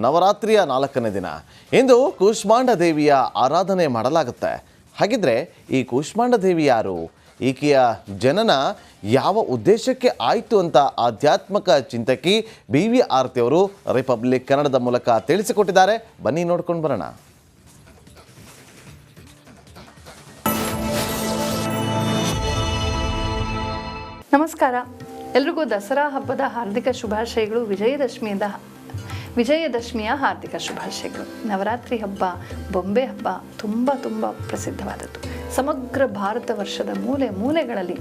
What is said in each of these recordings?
ನವರಾತ್ರಿಯ 4ನೇ ದಿನ ಇಂದು ಕೂಷ್ಮಾಂಡ ದೇವಿಯ ಆರಾಧನೆ ಮಾಡಲಾಗುತ್ತೆ. ಹಾಗಿದ್ರೆ ಈ ಕೂಷ್ಮಾಂಡ ದೇವಿ ಯಾರು, ಈಕೆಯ ಜನನ ಯಾವ ಉದ್ದೇಶಕ್ಕೆ ಆಯಿತು ಅಂತ ಆಧ್ಯಾತ್ಮಿಕ ಚಿಂತಕಿ BV ಆರತಿ ಅವರು ರಿಪಬ್ಲಿಕ್ ಕನ್ನಡದ ಮೂಲಕ ತಿಳಿಸಿಕೊಟ್ಟಿದ್ದಾರೆ. ಬನ್ನಿ ನೋಡ್ಕೊಂಡು ಬರೋಣ. ನಮಸ್ಕಾರ, ಎಲ್ರಿಗೂ ದಸರಾ ಹಬ್ಬದ ಹಾರ್ದಿಕ ಶುಭಾಶಯಗಳು. ವಿಜಯದಶಮಿಯ ಹಾರ್ದಿಕ ಶುಭಾಶಯಗಳು. ನವರಾತ್ರಿ ಹಬ್ಬ, ಬೊಂಬೆ ಹಬ್ಬ ತುಂಬ ಪ್ರಸಿದ್ಧವಾದದ್ದು. ಸಮಗ್ರ ಭಾರತ ವರ್ಷದ ಮೂಲೆಗಳಲ್ಲಿ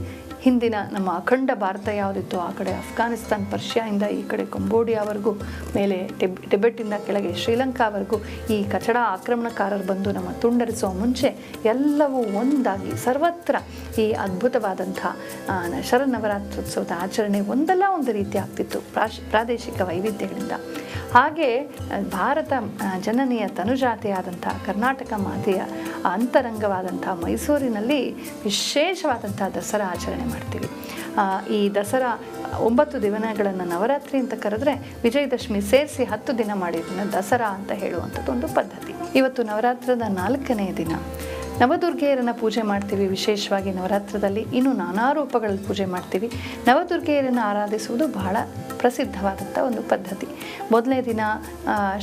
ಹಿಂದಿನ ನಮ್ಮ ಅಖಂಡ ಭಾರತ ಯಾವುದಿತ್ತು ಆ ಕಡೆ ಅಫ್ಘಾನಿಸ್ತಾನ್, ಪರ್ಷಿಯಾಯಿಂದ ಈ ಕಡೆ ಕಂಬೋಡಿಯಾವರೆಗೂ, ಮೇಲೆ ಟಿಬೆಟ್ಟಿಂದ ಕೆಳಗೆ ಶ್ರೀಲಂಕಾವರೆಗೂ ಈ ಕಚಡ ಆಕ್ರಮಣಕಾರರು ಬಂದು ನಮ್ಮ ತುಂಡರಿಸುವ ಮುಂಚೆ ಎಲ್ಲವೂ ಒಂದಾಗಿ ಸರ್ವತ್ರ ಈ ಅದ್ಭುತವಾದಂಥ ಶರನ್ನವರಾತ್ರೋತ್ಸವದ ಆಚರಣೆ ಒಂದಲ್ಲ ಒಂದು ರೀತಿ ಆಗ್ತಿತ್ತು ಪ್ರಾದೇಶಿಕ ವೈವಿಧ್ಯಗಳಿಂದ. ಹಾಗೆ ಭಾರತ ಜನನಿಯ ತನುಜಾತೆಯಾದಂಥ ಕರ್ನಾಟಕ ಮಾತೆಯ ಅಂತರಂಗವಾದಂಥ ಮೈಸೂರಿನಲ್ಲಿ ವಿಶೇಷವಾದಂಥ ದಸರಾ ಆಚರಣೆ ಮಾಡ್ತೀವಿ. ಈ ದಸರಾ 9 ದಿನಗಳನ್ನು ನವರಾತ್ರಿ ಅಂತ ಕರೆದ್ರೆ ವಿಜಯದಶಮಿ ಸೇರಿಸಿ 10 ದಿನ ಮಾಡಿದ್ದನ್ನು ದಸರಾ ಅಂತ ಹೇಳುವಂಥದ್ದು ಒಂದು ಪದ್ಧತಿ. ಇವತ್ತು ನವರಾತ್ರದ 4ನೇ ದಿನ. ನವದುರ್ಗೆಯರನ್ನು ಪೂಜೆ ಮಾಡ್ತೀವಿ. ವಿಶೇಷವಾಗಿ ನವರಾತ್ರದಲ್ಲಿ ಇನ್ನೂ ನಾನಾ ರೂಪಗಳಲ್ಲಿ ಪೂಜೆ ಮಾಡ್ತೀವಿ. ನವದುರ್ಗೆಯರನ್ನು ಆರಾಧಿಸುವುದು ಬಹಳ ಪ್ರಸಿದ್ಧವಾದಂಥ ಒಂದು ಪದ್ಧತಿ. ಮೊದಲನೇ ದಿನ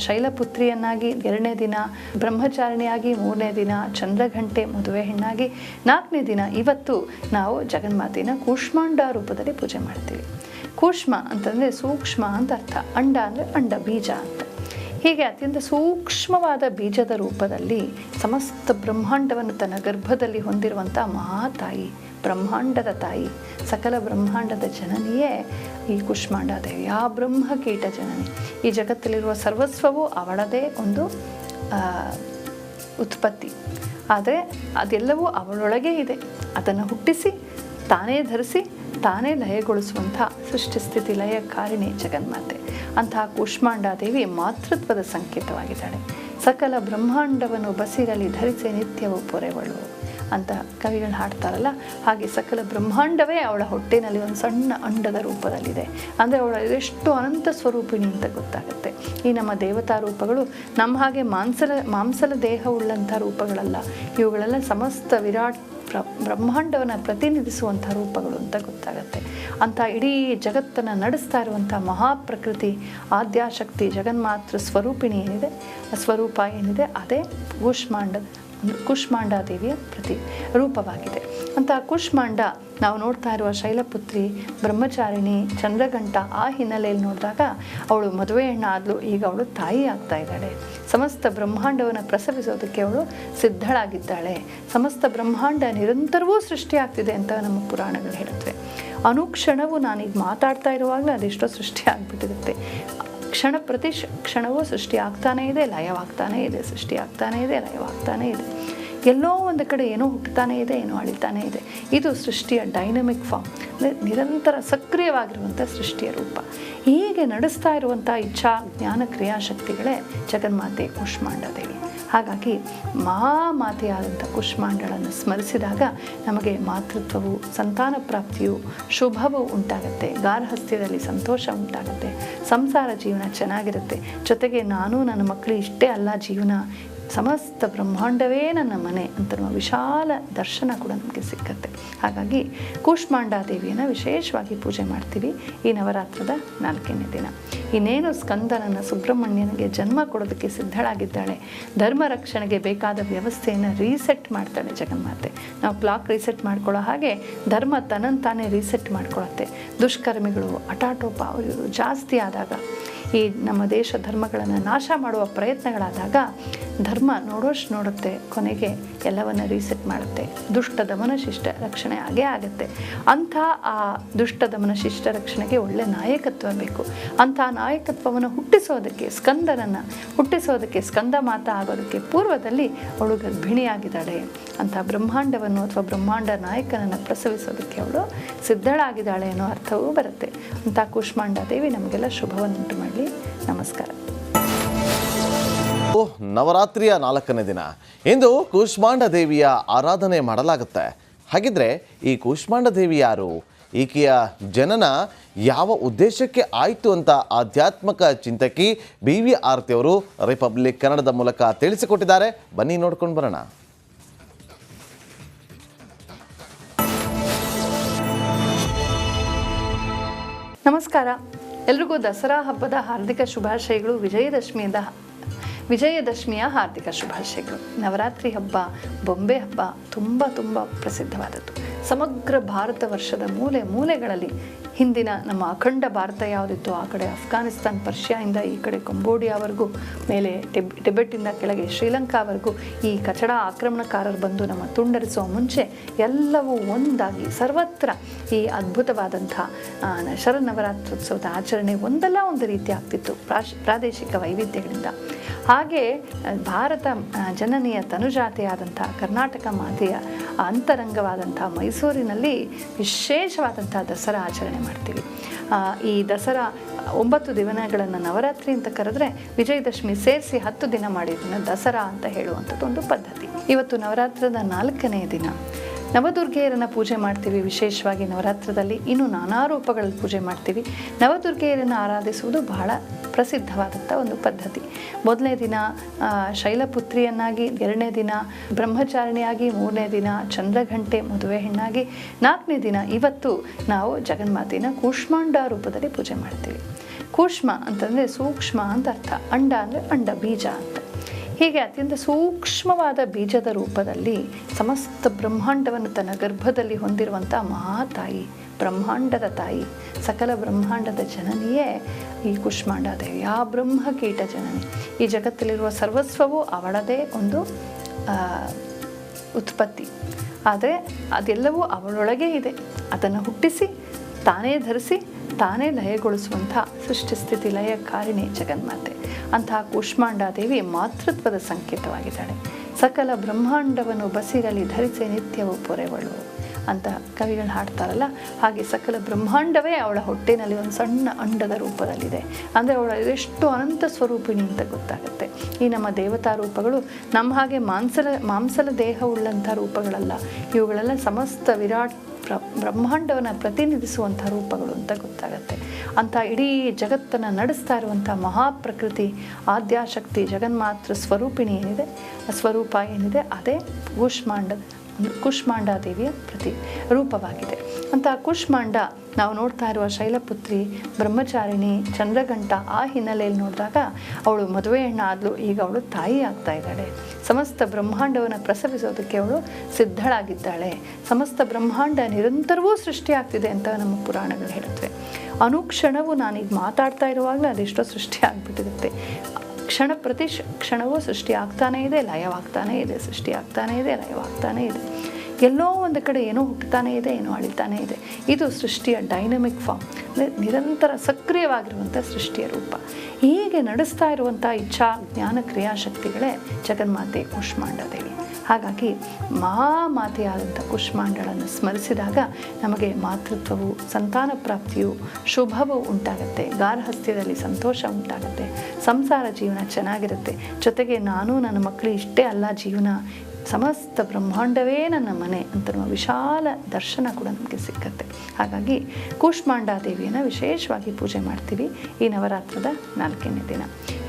ಶೈಲಪುತ್ರಿಯನ್ನಾಗಿ, 2ನೇ ದಿನ ಬ್ರಹ್ಮಚಾರಿಣಿಯಾಗಿ, 3ನೇ ದಿನ ಚಂದ್ರಘಂಟೆ ಮದುವೆ ಹೆಣ್ಣಾಗಿ, 4ನೇ ದಿನ ಇವತ್ತು ನಾವು ಜಗನ್ಮಾತೆಯನ್ನು ಕೂಷ್ಮಾಂಡ ರೂಪದಲ್ಲಿ ಪೂಜೆ ಮಾಡ್ತೀವಿ. ಕೂಷ್ಮ ಅಂತಂದರೆ ಸೂಕ್ಷ್ಮ ಅಂತ ಅರ್ಥ, ಅಂಡ ಅಂದರೆ ಅಂಡ ಬೀಜ ಅಂತ. ಹೀಗೆ ಅತ್ಯಂತ ಸೂಕ್ಷ್ಮವಾದ ಬೀಜದ ರೂಪದಲ್ಲಿ ಸಮಸ್ತ ಬ್ರಹ್ಮಾಂಡವನ್ನು ತನ್ನ ಗರ್ಭದಲ್ಲಿ ಹೊಂದಿರುವಂಥ ಮಹಾತಾಯಿ, ಬ್ರಹ್ಮಾಂಡದ ತಾಯಿ, ಸಕಲ ಬ್ರಹ್ಮಾಂಡದ ಜನನಿಯೇ ಈ ಕೂಷ್ಮಾಂಡ ದೇವಿ. ಆ ಬ್ರಹ್ಮಕೀಟ ಜನನಿ. ಈ ಜಗತ್ತಲ್ಲಿರುವ ಸರ್ವಸ್ವವು ಅವಳದೇ ಒಂದು ಉತ್ಪತ್ತಿ. ಆದರೆ ಅದೆಲ್ಲವೂ ಅವಳೊಳಗೆ ಇದೆ. ಅದನ್ನು ಹುಟ್ಟಿಸಿ, ತಾನೇ ಧರಿಸಿ, ತಾನೇ ಲಯಗೊಳಿಸುವಂಥ ಸೃಷ್ಟಿ ಸ್ಥಿತಿ ಲಯ ಕಾರಿಣಿ ಜಗನ್ಮಾತೆ. ಅಂತಹ ಕೂಷ್ಮಾಂಡ ದೇವಿ ಮಾತೃತ್ವದ ಸಂಕೇತವಾಗಿದ್ದಾಳೆ. ಸಕಲ ಬ್ರಹ್ಮಾಂಡವನ್ನು ಬಸಿರಲಿ ಧರಿಸಿ ನಿತ್ಯವೂ ಪೊರೆವಳು ಅಂತ ಕವಿಗಳು ಹಾಡ್ತಾರಲ್ಲ, ಹಾಗೆ ಸಕಲ ಬ್ರಹ್ಮಾಂಡವೇ ಅವಳ ಹೊಟ್ಟೆನಲ್ಲಿ ಒಂದು ಸಣ್ಣ ಅಂಡದ ರೂಪದಲ್ಲಿದೆ. ಅಂದರೆ ಅವಳ ಎಷ್ಟು ಅನಂತ ಸ್ವರೂಪಿಣಿ ಅಂತ ಗೊತ್ತಾಗುತ್ತೆ. ಈ ನಮ್ಮ ದೇವತಾ ರೂಪಗಳು ನಮ್ಮ ಹಾಗೆ ಮಾಂಸಲ ದೇಹವುಳ್ಳಂಥ ರೂಪಗಳಲ್ಲ. ಇವುಗಳೆಲ್ಲ ಸಮಸ್ತ ವಿರಾಟ್ ಬ್ರಹ್ಮಾಂಡವನ್ನು ಪ್ರತಿನಿಧಿಸುವಂಥ ರೂಪಗಳು ಅಂತ ಗೊತ್ತಾಗತ್ತೆ. ಅಂಥ ಇಡೀ ಜಗತ್ತನ್ನು ನಡೆಸ್ತಾ ಇರುವಂಥ ಮಹಾಪ್ರಕೃತಿ ಆದ್ಯಾಶಕ್ತಿ ಜಗನ್ಮಾತೃ ಸ್ವರೂಪಿಣಿ ಏನಿದೆ, ಸ್ವರೂಪ ಏನಿದೆ, ಅದೇ ಕೂಷ್ಮಾಂಡ ದೇವಿಯ ರೂಪವಾಗಿದೆ. ಅಂತ ಕೂಷ್ಮಾಂಡ ನಾವು ನೋಡ್ತಾ ಇರುವ ಶೈಲಪುತ್ರಿ, ಬ್ರಹ್ಮಚಾರಿಣಿ, ಚಂದ್ರಘಂಟ, ಆ ಹಿನ್ನೆಲೆಯಲ್ಲಿ ನೋಡಿದಾಗ ಅವಳು ಮದುವೆ ಹೆಣ್ಣಾದ್ಲು. ಈಗ ಅವಳು ತಾಯಿ ಆಗ್ತಾ ಇದ್ದಾಳೆ. ಸಮಸ್ತ ಬ್ರಹ್ಮಾಂಡವನ್ನು ಪ್ರಸವಿಸೋದಕ್ಕೆ ಅವಳು ಸಿದ್ಧಳಾಗಿದ್ದಾಳೆ. ಸಮಸ್ತ ಬ್ರಹ್ಮಾಂಡ ನಿರಂತರವೂ ಸೃಷ್ಟಿಯಾಗ್ತಿದೆ ಅಂತ ನಮ್ಮ ಪುರಾಣಗಳು ಹೇಳುತ್ತವೆ. ಅನುಕ್ಷಣವೂ ನಾನೀಗ ಮಾತಾಡ್ತಾ ಇರುವಾಗಲೇ ಅದೆಷ್ಟೋ ಸೃಷ್ಟಿ ಆಗಿಬಿಟ್ಟಿರುತ್ತೆ. ಪ್ರತಿ ಕ್ಷಣವೂ ಸೃಷ್ಟಿ ಆಗ್ತಾನೇ ಇದೆ, ಲಯವಾಗ್ತಾನೇ ಇದೆ, ಸೃಷ್ಟಿ ಆಗ್ತಾನೇ ಇದೆ, ಲಯವಾಗ್ತಾನೇ ಇದೆ. ಎಲ್ಲೋ ಒಂದು ಕಡೆ ಏನೋ ಹುಟ್ಟುತ್ತಾನೇ ಇದೆ, ಏನೋ ಅಳಿತಾನೇ ಇದೆ. ಇದು ಸೃಷ್ಟಿಯ ಡೈನಮಿಕ್ ಫಾರ್ಮ್, ಅಂದರೆ ನಿರಂತರ ಸಕ್ರಿಯವಾಗಿರುವಂಥ ಸೃಷ್ಟಿಯ ರೂಪ. ಹೀಗೆ ನಡೆಸ್ತಾ ಇರುವಂಥ ಇಚ್ಛಾ ಜ್ಞಾನ ಕ್ರಿಯಾಶಕ್ತಿಗಳೇ ಜಗನ್ಮಾತೆ ಕೂಷ್ಮಾಂಡ ದೇವಿ. ಹಾಗಾಗಿ ಮಹಾಮಾತೆಯಾದಂಥ ಕೂಷ್ಮಾಂಡಳನ್ನು ಸ್ಮರಿಸಿದಾಗ ನಮಗೆ ಮಾತೃತ್ವವು, ಸಂತಾನ ಪ್ರಾಪ್ತಿಯು, ಶುಭವು ಉಂಟಾಗುತ್ತೆ. ಗಾರ್ಹಸ್ಥ್ಯದಲ್ಲಿ ಸಂತೋಷ ಉಂಟಾಗುತ್ತೆ. ಸಂಸಾರ ಜೀವನ ಚೆನ್ನಾಗಿರುತ್ತೆ. ಜೊತೆಗೆ ನಾನು ನನ್ನ ಮಕ್ಕಳು ಇಷ್ಟೇ ಅಲ್ಲ ಜೀವನ, ಸಮಸ್ತ ಬ್ರಹ್ಮಾಂಡವೇ ನನ್ನ ಮನೆ ಅಂತ ವಿಶಾಲ ದರ್ಶನ ಕೂಡ ನಮಗೆ ಸಿಕ್ಕತ್ತೆ. ಹಾಗಾಗಿ ಕೂಷ್ಮಾಂಡ ದೇವಿಯನ್ನು ವಿಶೇಷವಾಗಿ ಪೂಜೆ ಮಾಡ್ತೀವಿ ಈ ನವರಾತ್ರದ 4ನೇ ದಿನ. ಇನ್ನೇನು ಸ್ಕಂದನನ್ನು, ಸುಬ್ರಹ್ಮಣ್ಯನಿಗೆ ಜನ್ಮ ಕೊಡೋದಕ್ಕೆ ಸಿದ್ಧಳಾಗಿದ್ದಾಳೆ. ಧರ್ಮ ರಕ್ಷಣೆಗೆ ಬೇಕಾದ ವ್ಯವಸ್ಥೆಯನ್ನು ರೀಸೆಟ್ ಮಾಡ್ತಾಳೆ ಜಗನ್ಮಾತೆ. ನಾವು ಕ್ಲಾಕ್ ರೀಸೆಟ್ ಮಾಡ್ಕೊಳ್ಳೋ ಹಾಗೆ ಧರ್ಮ ತನ್ನಂತಾನೇ ರೀಸೆಟ್ ಮಾಡ್ಕೊಳ್ಳುತ್ತೆ. ದುಷ್ಕರ್ಮಿಗಳು, ಹಠಾಟೋಪ ಅವರು ಜಾಸ್ತಿ ಆದಾಗ, ಈ ನಮ್ಮ ದೇಶ ಧರ್ಮಗಳನ್ನು ನಾಶ ಮಾಡುವ ಪ್ರಯತ್ನಗಳಾದಾಗ ಧರ್ಮ ನೋಡೋಷ್ಟು ನೋಡುತ್ತೆ, ಕೊನೆಗೆ ಎಲ್ಲವನ್ನು ರೀಸೆಟ್ ಮಾಡುತ್ತೆ. ದುಷ್ಟ ದಮನ ಶಿಷ್ಟ ರಕ್ಷಣೆ ಆಗೇ ಆಗುತ್ತೆ. ಅಂಥ ಆ ದುಷ್ಟ ದಮನ ಶಿಷ್ಟ ರಕ್ಷಣೆಗೆ ಒಳ್ಳೆ ನಾಯಕತ್ವ ಬೇಕು. ಅಂಥ ನಾಯಕತ್ವವನ್ನು ಹುಟ್ಟಿಸೋದಕ್ಕೆ, ಸ್ಕಂದನನ್ನು ಹುಟ್ಟಿಸೋದಕ್ಕೆ, ಸ್ಕಂದ ಮಾತಾ ಆಗೋದಕ್ಕೆ ಪೂರ್ವದಲ್ಲಿ ಅವಳು ಗರ್ಭಿಣಿಯಾಗಿದ್ದಾಳೆ. ಅಂಥ ಬ್ರಹ್ಮಾಂಡವನ್ನು ಅಥವಾ ಬ್ರಹ್ಮಾಂಡ ನಾಯಕನನ್ನು ಪ್ರಸವಿಸೋದಕ್ಕೆ ಅವಳು ಸಿದ್ಧಳಾಗಿದ್ದಾಳೆ ಅನ್ನೋ ಅರ್ಥವೂ ಬರುತ್ತೆ. ಅಂಥ ಕೂಷ್ಮಾಂಡ ದೇವಿ ನಮಗೆಲ್ಲ ಶುಭವನ್ನುಂಟು ಮಾಡಲಿ. ನಮಸ್ಕಾರ. ನವರಾತ್ರಿಯ 4ನೇ ದಿನ ಇಂದು ಕೂಷ್ಮಾಂಡ ದೇವಿಯ ಆರಾಧನೆ ಮಾಡಲಾಗುತ್ತೆ. ಹಾಗಿದ್ರೆ ಈ ಕೂಷ್ಮಾಂಡ ದೇವಿ ಯಾರು, ಈಕೆಯ ಜನನ ಯಾವ ಉದ್ದೇಶಕ್ಕೆ ಆಯಿತು ಅಂತ ಆಧ್ಯಾತ್ಮಿಕ ಚಿಂತಕಿ BV ಆರತಿ ಅವರು ರಿಪಬ್ಲಿಕ್ ಕನ್ನಡದ ಮೂಲಕ ತಿಳಿಸಿಕೊಟ್ಟಿದ್ದಾರೆ. ಬನ್ನಿ ನೋಡ್ಕೊಂಡು ಬರೋಣ. ನಮಸ್ಕಾರ. ಎಲ್ರಿಗೂ ದಸರಾ ಹಬ್ಬದ ಹಾರ್ದಿಕ ಶುಭಾಶಯಗಳು. ವಿಜಯದಶಮಿಯ ಹಾರ್ದಿಕ ಶುಭಾಶಯಗಳು. ನವರಾತ್ರಿ ಹಬ್ಬ, ಬೊಂಬೆ ಹಬ್ಬ ತುಂಬ ಪ್ರಸಿದ್ಧವಾದದ್ದು. ಸಮಗ್ರ ಭಾರತ ವರ್ಷದ ಮೂಲೆ ಮೂಲೆಗಳಲ್ಲಿ ಹಿಂದಿನ ನಮ್ಮ ಅಖಂಡ ಭಾರತ ಯಾವುದಿತ್ತು ಆ ಕಡೆ ಅಫ್ಘಾನಿಸ್ತಾನ್, ಪರ್ಷಿಯಾದಿಂದ ಈ ಕಡೆ ಕಂಬೋಡಿಯಾವರೆಗೂ, ಮೇಲೆ ಟಿಬೆಟ್ಟಿಂದ ಕೆಳಗೆ ಶ್ರೀಲಂಕಾವರೆಗೂ ಈ ಕಚಡ ಆಕ್ರಮಣಕಾರರು ಬಂದು ನಮ್ಮ ತುಂಡರಿಸುವ ಮುಂಚೆ ಎಲ್ಲವೂ ಒಂದಾಗಿ ಸರ್ವತ್ರ ಈ ಅದ್ಭುತವಾದಂಥ ಶರನ್ನವರಾತ್ರೋತ್ಸವದ ಆಚರಣೆ ಒಂದಲ್ಲ ಒಂದು ರೀತಿ ಆಗ್ತಿತ್ತು ಪ್ರಾದೇಶಿಕ ವೈವಿಧ್ಯಗಳಿಂದ. ಹಾಗೆ ಭಾರತ ಜನನಿಯ ತನುಜಾತೆಯಾದಂಥ ಕರ್ನಾಟಕ ಮಾತೆಯ ಅಂತರಂಗವಾದಂಥ ಮೈಸೂರಿನಲ್ಲಿ ವಿಶೇಷವಾದಂಥ ದಸರಾ ಆಚರಣೆ ಮಾಡ್ತೀವಿ. ಈ ದಸರಾ 9 ದಿನಗಳನ್ನು ನವರಾತ್ರಿ ಅಂತ ಕರೆದ್ರೆ ವಿಜಯದಶಮಿ ಸೇರಿಸಿ 10 ದಿನ ಮಾಡಿದ್ದನ್ನು ದಸರಾ ಅಂತ ಹೇಳುವಂಥದ್ದು ಒಂದು ಪದ್ಧತಿ. ಇವತ್ತು ನವರಾತ್ರದ 4ನೇ ದಿನ. ನವದುರ್ಗೆಯರನ್ನು ಪೂಜೆ ಮಾಡ್ತೀವಿ. ವಿಶೇಷವಾಗಿ ನವರಾತ್ರದಲ್ಲಿ ಇನ್ನು ನಾನಾ ರೂಪಗಳಲ್ಲಿ ಪೂಜೆ ಮಾಡ್ತೀವಿ. ನವದುರ್ಗೆಯರನ್ನು ಆರಾಧಿಸುವುದು ಬಹಳ ಪ್ರಸಿದ್ಧವಾದಂಥ ಒಂದು ಪದ್ಧತಿ. 1ನೇ ದಿನ ಶೈಲಪುತ್ರಿಯನ್ನಾಗಿ, 2ನೇ ದಿನ ಬ್ರಹ್ಮಚಾರಿಣಿಯಾಗಿ, 3ನೇ ದಿನ ಚಂದ್ರಘಂಟೆ ಮದುವೆ ಹೆಣ್ಣಾಗಿ, 4ನೇ ದಿನ ಇವತ್ತು ನಾವು ಜಗನ್ಮಾತೆನ ಕೂಷ್ಮಾಂಡ ರೂಪದಲ್ಲಿ ಪೂಜೆ ಮಾಡ್ತೀವಿ. ಕೂಷ್ಮ ಅಂತಂದರೆ ಸೂಕ್ಷ್ಮ ಅಂತ ಅರ್ಥ. ಅಂಡ ಅಂದರೆ ಅಂಡ, ಬೀಜ ಅಂತ. ಹೀಗೆ ಅತ್ಯಂತ ಸೂಕ್ಷ್ಮವಾದ ಬೀಜದ ರೂಪದಲ್ಲಿ ಸಮಸ್ತ ಬ್ರಹ್ಮಾಂಡವನ್ನು ತನ್ನ ಗರ್ಭದಲ್ಲಿ ಹೊಂದಿರುವಂಥ ಮಹಾತಾಯಿ, ಬ್ರಹ್ಮಾಂಡದ ತಾಯಿ, ಸಕಲ ಬ್ರಹ್ಮಾಂಡದ ಜನನಿಯೇ ಈ ಕೂಷ್ಮಾಂಡ ದೇವಿ. ಆ ಬ್ರಹ್ಮಕೀಟ ಜನನಿ. ಈ ಜಗತ್ತಲ್ಲಿರುವ ಸರ್ವಸ್ವವೂ ಅವಳದೇ ಒಂದು ಉತ್ಪತ್ತಿ. ಆದರೆ ಅದೆಲ್ಲವೂ ಅವಳೊಳಗೆ ಇದೆ. ಅದನ್ನು ಹುಟ್ಟಿಸಿ, ತಾನೇ ಧರಿಸಿ, ತಾನೇ ಲಯಗೊಳಿಸುವಂಥ ಸೃಷ್ಟಿ ಸ್ಥಿತಿ ಲಯಕಾರಿಣಿ ಜಗನ್ಮಾತೆ. ಅಂತಹ ಕೂಷ್ಮಾಂಡ ದೇವಿ ಮಾತೃತ್ವದ ಸಂಕೇತವಾಗಿದ್ದಾಳೆ. ಸಕಲ ಬ್ರಹ್ಮಾಂಡವನ್ನು ಬಸಿರಲಿ ಧರಿಸಿ ನಿತ್ಯವೂ ಪೊರೆವಳು ಅಂತ ಕವಿಗಳು ಹಾಡ್ತಾರಲ್ಲ, ಹಾಗೆ ಸಕಲ ಬ್ರಹ್ಮಾಂಡವೇ ಅವಳ ಹೊಟ್ಟೆನಲ್ಲಿ ಒಂದು ಸಣ್ಣ ಅಂಡದ ರೂಪದಲ್ಲಿದೆ. ಅಂದರೆ ಅವಳ ಎಷ್ಟು ಅನಂತ ಸ್ವರೂಪಿಣಿ ಅಂತ ಗೊತ್ತಾಗುತ್ತೆ. ಈ ನಮ್ಮ ದೇವತಾ ರೂಪಗಳು ನಮ್ಮ ಹಾಗೆ ಮಾಂಸಲ ದೇಹವುಳ್ಳಂಥ ರೂಪಗಳಲ್ಲ. ಇವುಗಳೆಲ್ಲ ಸಮಸ್ತ ವಿರಾಟ್ ಬ್ರಹ್ಮಾಂಡವನ್ನು ಪ್ರತಿನಿಧಿಸುವಂಥ ರೂಪಗಳು ಅಂತ ಗೊತ್ತಾಗತ್ತೆ. ಅಂಥ ಇಡೀ ಜಗತ್ತನ್ನು ನಡೆಸ್ತಾ ಇರುವಂಥ ಮಹಾಪ್ರಕೃತಿ ಆದ್ಯಾಶಕ್ತಿ ಜಗನ್ಮಾತೃ ಸ್ವರೂಪಿಣಿ ಏನಿದೆ, ಸ್ವರೂಪ ಏನಿದೆ, ಅದೇ ಕೂಷ್ಮಾಂಡ ದೇವಿಯ ಪ್ರತಿ ರೂಪವಾಗಿದೆ. ಅಂತ ಕೂಷ್ಮಾಂಡ ನಾವು ನೋಡ್ತಾ ಇರುವ ಶೈಲಪುತ್ರಿ, ಬ್ರಹ್ಮಚಾರಿಣಿ, ಚಂದ್ರಘಂಟ, ಆ ಹಿನ್ನೆಲೆಯಲ್ಲಿ ನೋಡಿದಾಗ ಅವಳು ಮದುವೆ ಹೆಣ್ಣಾದ್ಲು. ಈಗ ಅವಳು ತಾಯಿ ಆಗ್ತಾ ಇದ್ದಾಳೆ. ಸಮಸ್ತ ಬ್ರಹ್ಮಾಂಡವನ್ನು ಪ್ರಸವಿಸೋದಕ್ಕೆ ಅವಳು ಸಿದ್ಧಳಾಗಿದ್ದಾಳೆ. ಸಮಸ್ತ ಬ್ರಹ್ಮಾಂಡ ನಿರಂತರವೂ ಸೃಷ್ಟಿಯಾಗ್ತಿದೆ ಅಂತ ನಮ್ಮ ಪುರಾಣಗಳು ಹೇಳುತ್ತವೆ. ಅನುಕ್ಷಣವೂ ನಾನೀಗ ಮಾತಾಡ್ತಾ ಇರುವಾಗಲೇ ಅದೆಷ್ಟೋ ಸೃಷ್ಟಿ ಆಗಿಬಿಟ್ಟಿರುತ್ತೆ. ಪ್ರತಿ ಕ್ಷಣವೂ ಸೃಷ್ಟಿ ಆಗ್ತಾನೇ ಇದೆ, ಲಯವಾಗ್ತಾನೇ ಇದೆ, ಸೃಷ್ಟಿ ಆಗ್ತಾನೇ ಇದೆ, ಲಯವಾಗ್ತಾನೇ ಇದೆ. ಎಲ್ಲೋ ಒಂದು ಕಡೆ ಏನೋ ಹುಟ್ಟುತ್ತಾನೇ ಇದೆ, ಏನೋ ಅಳಿತಾನೇ ಇದೆ. ಇದು ಸೃಷ್ಟಿಯ ಡೈನಮಿಕ್ ಫಾರ್ಮ್, ಅಂದರೆ ನಿರಂತರ ಸಕ್ರಿಯವಾಗಿರುವಂಥ ಸೃಷ್ಟಿಯ ರೂಪ. ಹೀಗೆ ನಡೆಸ್ತಾ ಇರುವಂಥ ಇಚ್ಛಾ ಜ್ಞಾನ ಕ್ರಿಯಾಶಕ್ತಿಗಳೇ ಜಗನ್ಮಾತೆ ಕೂಷ್ಮಾಂಡ ದೇವಿ. ಹಾಗಾಗಿ ಮಹಾಮಾತೆಯಾದಂಥ ಕೂಷ್ಮಾಂಡಳನ್ನು ಸ್ಮರಿಸಿದಾಗ ನಮಗೆ ಮಾತೃತ್ವವು, ಸಂತಾನ ಪ್ರಾಪ್ತಿಯು, ಶುಭವೂ ಉಂಟಾಗುತ್ತೆ. ಗಾರ್ಹಸ್ಥ್ಯದಲ್ಲಿ ಸಂತೋಷ ಉಂಟಾಗುತ್ತೆ. ಸಂಸಾರ ಜೀವನ ಚೆನ್ನಾಗಿರುತ್ತೆ. ಜೊತೆಗೆ ನಾನು ನನ್ನ ಮಕ್ಕಳು ಇಷ್ಟೇ ಅಲ್ಲ ಜೀವನ, ಸಮಸ್ತ ಬ್ರಹ್ಮಾಂಡವೇ ನನ್ನ ಮನೆ ಅಂತ ವಿಶಾಲ ದರ್ಶನ ಕೂಡ ನಮಗೆ ಸಿಕ್ಕತ್ತೆ. ಹಾಗಾಗಿ ಕೂಷ್ಮಾಂಡ ದೇವಿಯನ್ನು ವಿಶೇಷವಾಗಿ ಪೂಜೆ ಮಾಡ್ತೀವಿ ಈ ನವರಾತ್ರದ 4ನೇ ದಿನ.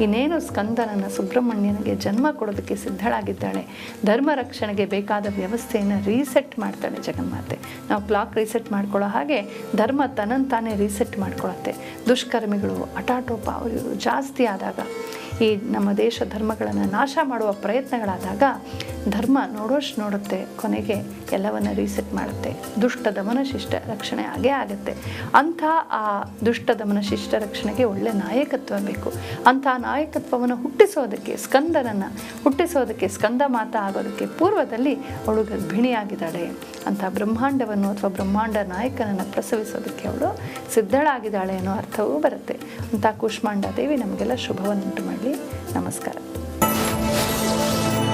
ಇನ್ನೇನು ಸ್ಕಂದನನ್ನು ಸುಬ್ರಹ್ಮಣ್ಯನಿಗೆ ಜನ್ಮ ಕೊಡೋದಕ್ಕೆ ಸಿದ್ಧಳಾಗಿದ್ದಾಳೆ. ಧರ್ಮ ರಕ್ಷಣೆಗೆ ಬೇಕಾದ ವ್ಯವಸ್ಥೆಯನ್ನು ರೀಸೆಟ್ ಮಾಡ್ತಾಳೆ ಜಗನ್ಮಾತೆ. ನಾವು ಕ್ಲಾಕ್ ರೀಸೆಟ್ ಮಾಡ್ಕೊಳ್ಳೋ ಹಾಗೆ ಧರ್ಮ ತನ್ನಂತಾನೇ ರೀಸೆಟ್ ಮಾಡ್ಕೊಳತ್ತೆ. ದುಷ್ಕರ್ಮಿಗಳು ಹಠಾಟೋಪ ಅವರು ಜಾಸ್ತಿ ಆದಾಗ, ಈ ನಮ್ಮ ದೇಶ ಧರ್ಮಗಳನ್ನು ನಾಶ ಮಾಡುವ ಪ್ರಯತ್ನಗಳಾದಾಗ ಧರ್ಮ ನೋಡೋಷ್ಟು ನೋಡುತ್ತೆ, ಕೊನೆಗೆ ಎಲ್ಲವನ್ನು ರೀಸೆಟ್ ಮಾಡುತ್ತೆ. ದುಷ್ಟ ದಮನ ಶಿಷ್ಟ ರಕ್ಷಣೆ ಆಗೇ ಆಗುತ್ತೆ. ಅಂಥ ಆ ದುಷ್ಟ ದಮನ ಶಿಷ್ಟ ರಕ್ಷಣೆಗೆ ಒಳ್ಳೆ ನಾಯಕತ್ವ ಬೇಕು. ಅಂಥ ನಾಯಕತ್ವವನ್ನು ಹುಟ್ಟಿಸೋದಕ್ಕೆ, ಸ್ಕಂದನನ್ನು ಹುಟ್ಟಿಸೋದಕ್ಕೆ, ಸ್ಕಂದ ಮಾತಾ ಆಗೋದಕ್ಕೆ ಪೂರ್ವದಲ್ಲಿ ಅವಳು ಗರ್ಭಿಣಿಯಾಗಿದ್ದಾಳೆ. ಅಂಥ ಬ್ರಹ್ಮಾಂಡವನ್ನು ಅಥವಾ ಬ್ರಹ್ಮಾಂಡ ನಾಯಕನನ್ನು ಪ್ರಸವಿಸೋದಕ್ಕೆ ಅವಳು ಸಿದ್ಧಳಾಗಿದ್ದಾಳೆ ಅನ್ನೋ ಅರ್ಥವೂ ಬರುತ್ತೆ. ಅಂಥ ಕೂಷ್ಮಾಂಡ ದೇವಿ ನಮಗೆಲ್ಲ ಶುಭವನ್ನುಂಟು ಮಾಡಲಿ. ನಮಸ್ಕಾರ.